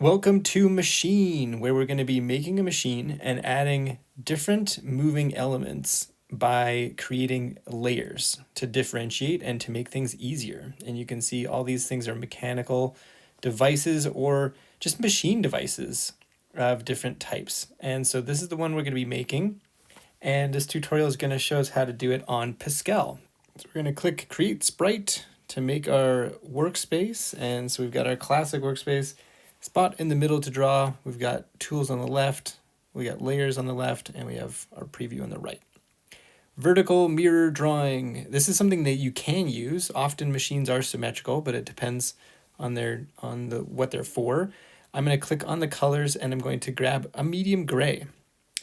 Welcome to Machine, where we're going to be making a machine and adding different moving elements by creating layers to differentiate and to make things easier. And you can see all these things are mechanical devices or just machine devices of different types. And so this is the one we're going to be making. And this tutorial is going to show us how to do it on Piskel. So we're going to click Create Sprite to make our workspace. And so we've got our classic workspace. Spot in the middle to draw. We've got tools on the left, we got layers on the left, and we have our preview on the right. Vertical mirror drawing. This is something that you can use. Often machines are symmetrical, but it depends on what they're for. I'm going to click on the colors and I'm going to grab a medium gray.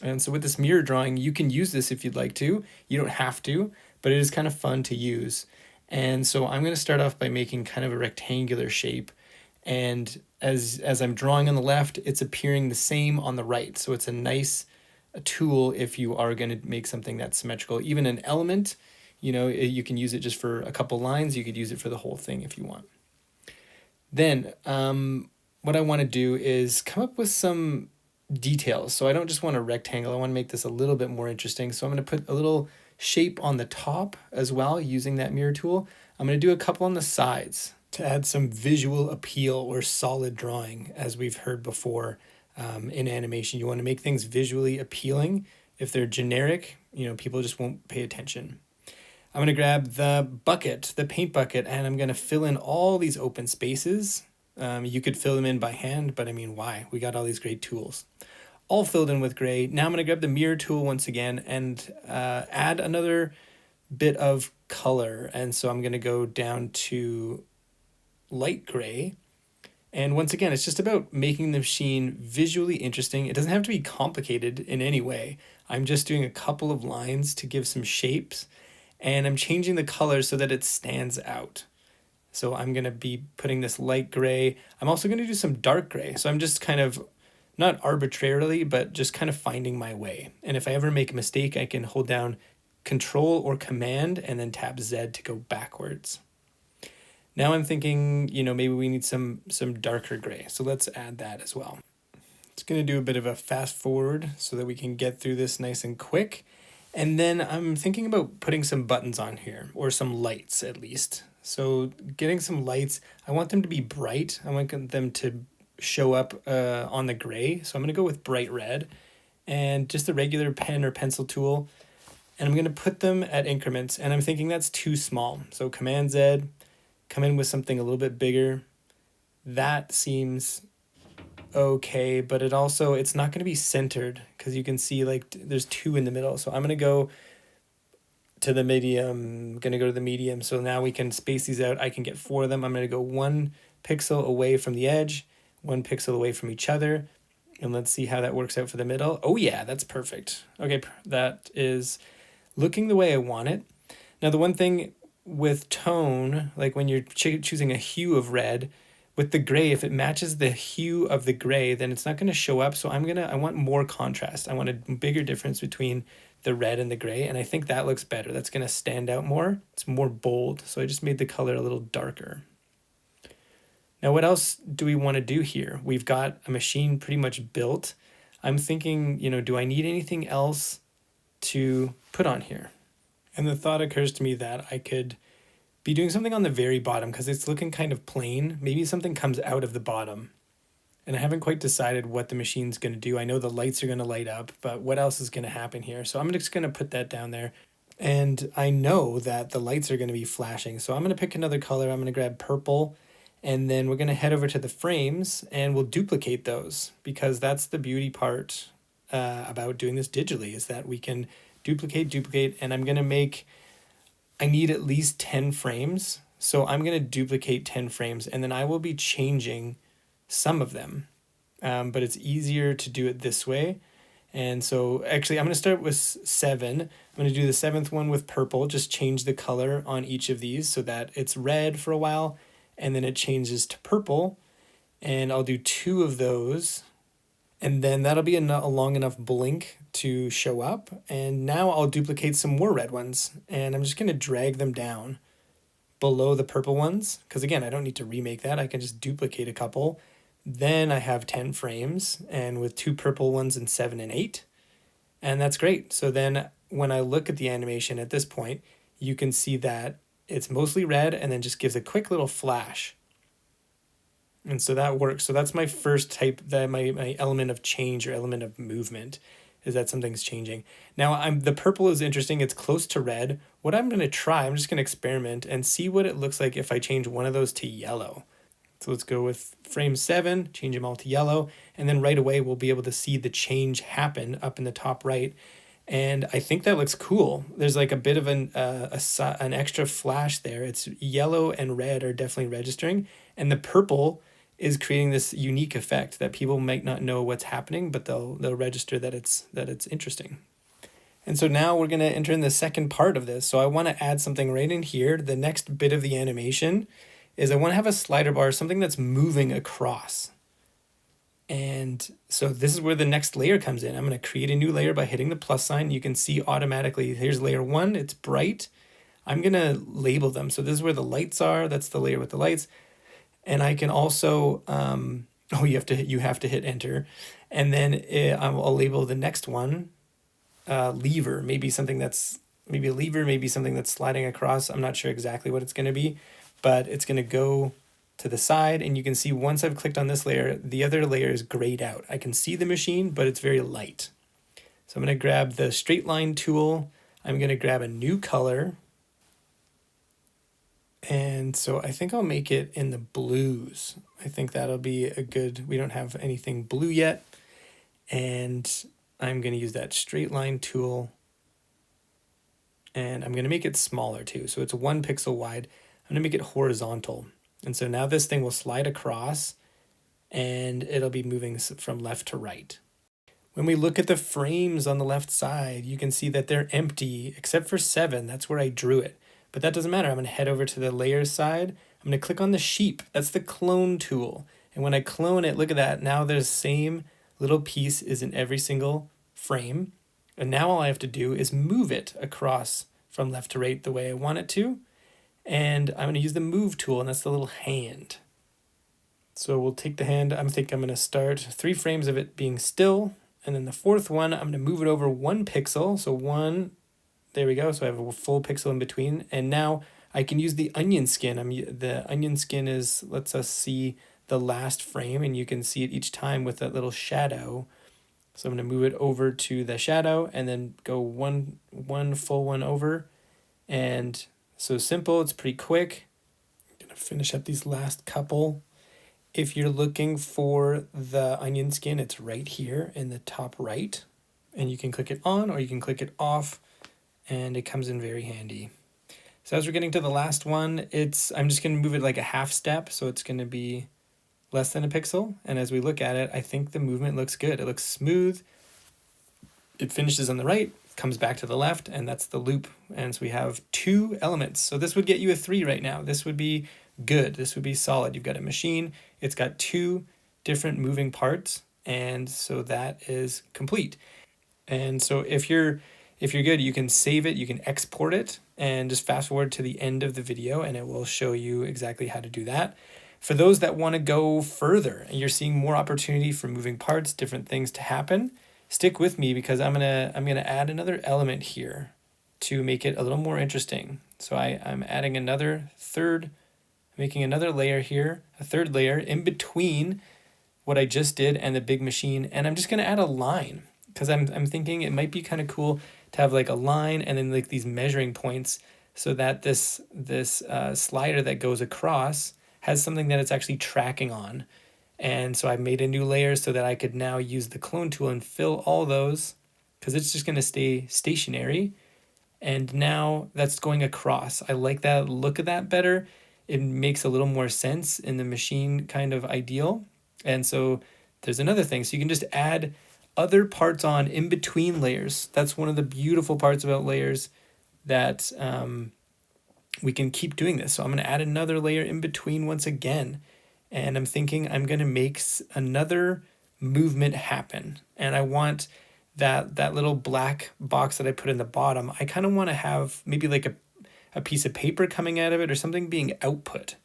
And so with this mirror drawing, you can use this if you'd like to. You don't have to, but it is kind of fun to use. And so I'm going to start off by making kind of a rectangular shape. And as I'm drawing on the left, it's appearing the same on the right. So it's a nice tool if you are going to make something that's symmetrical. Even an element, you can use it just for a couple lines. You could use it for the whole thing if you want. Then what I want to do is come up with some details. So I don't just want a rectangle. I want to make this a little bit more interesting. So I'm going to put a little shape on the top as well using that mirror tool. I'm going to do a couple on the sides to add some visual appeal or solid drawing, as we've heard before in animation. You want to make things visually appealing. If they're generic, people just won't pay attention. I'm going to grab the bucket, the paint bucket, and I'm going to fill in all these open spaces. You could fill them in by hand, but I mean, why? We got all these great tools. All filled in with gray. Now I'm going to grab the mirror tool once again and add another bit of color. And so I'm going to go down to light gray. And once again, it's just about making the machine visually interesting. It doesn't have to be complicated in any way. I'm just doing a couple of lines to give some shapes, and I'm changing the color so that it stands out. So I'm going to be putting this light gray. I'm also going to do some dark gray. So I'm just kind of, not arbitrarily, but just kind of finding my way. And if I ever make a mistake, I can hold down Control or Command and then tap Z to go backwards. Now I'm thinking, maybe we need some darker gray. So let's add that as well. It's going to do a bit of a fast forward so that we can get through this nice and quick. And then I'm thinking about putting some buttons on here, or some lights at least. So getting some lights, I want them to be bright. I want them to show up on the gray. So I'm going to go with bright red and just the regular pen or pencil tool. And I'm going to put them at increments. And I'm thinking that's too small. So Command Z. Come in with something a little bit bigger. That seems okay, but it's not going to be centered because you can see there's two in the middle. So I'm going to go to the medium. So now we can space these out. I can get 4 of them. I'm going to go 1 pixel away from the edge, 1 pixel away from each other. And let's see how that works out for the middle. Oh yeah, that's perfect. Okay, that is looking the way I want it. Now the one thing with tone, like when you're choosing a hue of red, with the gray, if it matches the hue of the gray, then it's not going to show up. So I want more contrast. I want a bigger difference between the red and the gray. And I think that looks better. That's going to stand out more. It's more bold. So I just made the color a little darker. Now, what else do we want to do here? We've got a machine pretty much built. I'm thinking, do I need anything else to put on here? And the thought occurs to me that I could be doing something on the very bottom because it's looking kind of plain. Maybe something comes out of the bottom. And I haven't quite decided what the machine's going to do. I know the lights are going to light up, but what else is going to happen here? So I'm just going to put that down there. And I know that the lights are going to be flashing. So I'm going to pick another color. I'm going to grab purple. And then we're going to head over to the frames and we'll duplicate those because that's the beauty part about doing this digitally, is that we can duplicate, and I'm going to I need at least 10 frames. So I'm going to duplicate 10 frames and then I will be changing some of them. But it's easier to do it this way. And so actually I'm going to start with 7. I'm going to do the 7th one with purple, just change the color on each of these so that it's red for a while and then it changes to purple. And I'll do 2 of those. And then that'll be a long enough blink to show up. And now I'll duplicate some more red ones. And I'm just going to drag them down below the purple ones. Because again, I don't need to remake that. I can just duplicate a couple, Then I have 10 frames, and with 2 purple ones and 7 and 8. And that's great. So then when I look at the animation at this point, you can see that it's mostly red and then just gives a quick little flash. And so that works. So that's my first type, that my element of change or element of movement, is that something's changing. Now the purple is interesting. It's close to red. What I'm going to try, I'm just going to experiment and see what it looks like if I change one of those to yellow. So let's go with frame 7, change them all to yellow, and then right away we'll be able to see the change happen up in the top right. And I think that looks cool. There's like a bit of an extra flash there. It's yellow and red are definitely registering, and the purple is creating this unique effect that people might not know what's happening, but they'll register that it's interesting. And so now we're going to enter in the second part of this. So I want to add something right in here. The next bit of the animation is I want to have a slider bar, something that's moving across. And so this is where the next layer comes in. I'm going to create a new layer by hitting the plus sign. You can see automatically, here's layer 1, it's bright. I'm going to label them. So this is where the lights are. That's the layer with the lights. And I can also, you have to hit enter. And then I'll label the next one lever, maybe a lever, maybe something that's sliding across. I'm not sure exactly what it's going to be, but it's going to go to the side, and you can see once I've clicked on this layer, the other layer is grayed out. I can see the machine, but it's very light. So I'm going to grab the straight line tool. I'm going to grab a new color. And so I think I'll make it in the blues. I think that'll be a good, we don't have anything blue yet. And I'm going to use that straight line tool. And I'm going to make it smaller too. So it's 1 pixel wide. I'm going to make it horizontal. And so now this thing will slide across and it'll be moving from left to right. When we look at the frames on the left side, you can see that they're empty except for 7. That's where I drew it. But that doesn't matter. I'm going to head over to the layers side. I'm going to click on the sheep. That's the clone tool. And when I clone it, look at that. Now the same little piece is in every single frame. And now all I have to do is move it across from left to right the way I want it to. And I'm going to use the move tool, and that's the little hand. So we'll take the hand. I'm going to start 3 frames of it being still. And then the 4th one, I'm going to move it over 1 pixel. So 1, there we go. So I have a full pixel in between. And now I can use the onion skin. The onion skin lets us see the last frame, and you can see it each time with that little shadow. So I'm going to move it over to the shadow and then go one full one over. And so simple, it's pretty quick. I'm going to finish up these last couple. If you're looking for the onion skin, it's right here in the top right. And you can click it on or you can click it off, and it comes in very handy. So as we're getting to the last one, I'm just going to move it like a half step, so it's going to be less than a pixel. And as we look at it, I think the movement looks good. It looks smooth. It finishes on the right, comes back to the left, and that's the loop. And so we have 2 elements. So this would get you a 3 right now. This would be good. This would be solid. You've got a machine. It's got 2 different moving parts, and so that is complete. And so if you're good, you can save it, you can export it, and just fast forward to the end of the video, and it will show you exactly how to do that. For those that want to go further and you're seeing more opportunity for moving parts, different things to happen, stick with me, because I'm gonna add another element here to make it a little more interesting. So I'm adding making another layer here, a 3rd layer in between what I just did and the big machine, and I'm just gonna add a line, because I'm thinking it might be kind of cool to have like a line and then like these measuring points, so that this slider that goes across has something that it's actually tracking on. And so I made a new layer so that I could now use the clone tool and fill all those, because it's just going to stay stationary. And now that's going across. I like that look of that better. It makes a little more sense in the machine kind of ideal. And so there's another thing. So you can just add other parts on in between layers. That's one of the beautiful parts about layers, that we can keep doing this. So I'm going to add another layer in between once again. And I'm thinking I'm going to make another movement happen. And I want that little black box that I put in the bottom, I kind of want to have maybe like a piece of paper coming out of it or something being output.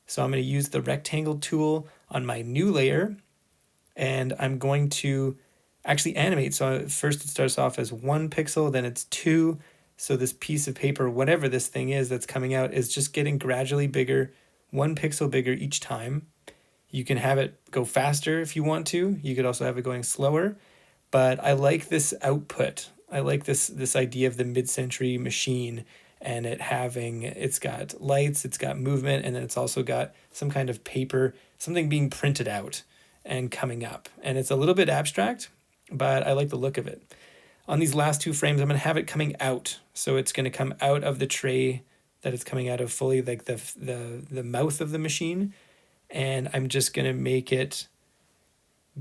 So I'm going to use the rectangle tool on my new layer, and I'm going to actually animate. So first it starts off as 1 pixel, then it's 2. So this piece of paper, whatever this thing is that's coming out, is just getting gradually bigger, 1 pixel bigger each time. You can have it go faster if you want to. You could also have it going slower. But I like this output. I like this idea of the mid-century machine, and it's got lights, it's got movement, and then it's also got some kind of paper, something being printed out and coming up. And it's a little bit abstract, but I like the look of it. On these last 2 frames, I'm going to have it coming out. So it's going to come out of the tray that it's coming out of fully, like the mouth of the machine. And I'm just going to make it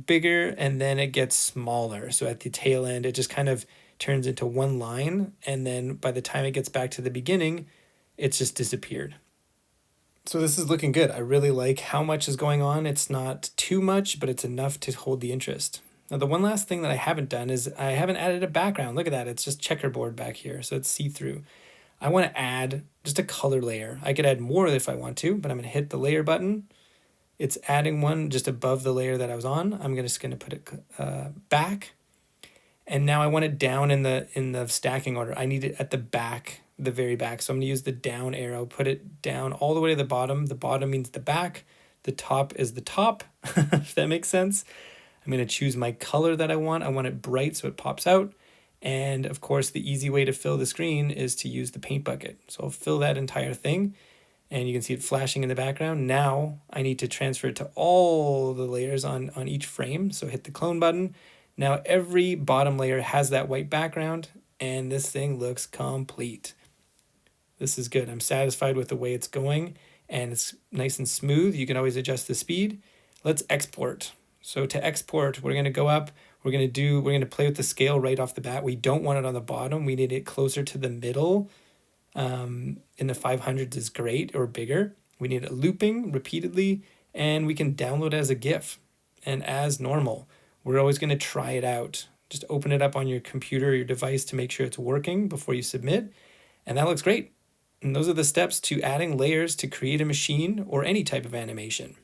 bigger, and then it gets smaller. So at the tail end, it just kind of turns into one line. And then by the time it gets back to the beginning, it's just disappeared. So this is looking good. I really like how much is going on. It's not too much, but it's enough to hold the interest. Now, the one last thing that I haven't done is I haven't added a background. Look at that. It's just checkerboard back here. So it's see-through. I want to add just a color layer. I could add more if I want to, but I'm going to hit the layer button. It's adding one just above the layer that I was on. I'm just going to put it back. And now I want it down in the stacking order. I need it at the back, the very back. So I'm going to use the down arrow, put it down all the way to the bottom. The bottom means the back. The top is the top, if that makes sense. I'm going to choose my color that I want. I want it bright so it pops out. And of course, the easy way to fill the screen is to use the paint bucket. So I'll fill that entire thing. And you can see it flashing in the background. Now I need to transfer it to all the layers on each frame. So hit the clone button. Now every bottom layer has that white background, and this thing looks complete. This is good. I'm satisfied with the way it's going, and it's nice and smooth. You can always adjust the speed. Let's export. So to export, we're going to go up. We're going to play with the scale right off the bat. We don't want it on the bottom. We need it closer to the middle. In the 500s is great, or bigger. We need it looping repeatedly, and we can download it as a GIF. And as normal, we're always going to try it out. Just open it up on your computer or your device to make sure it's working before you submit. And that looks great. And those are the steps to adding layers to create a machine or any type of animation.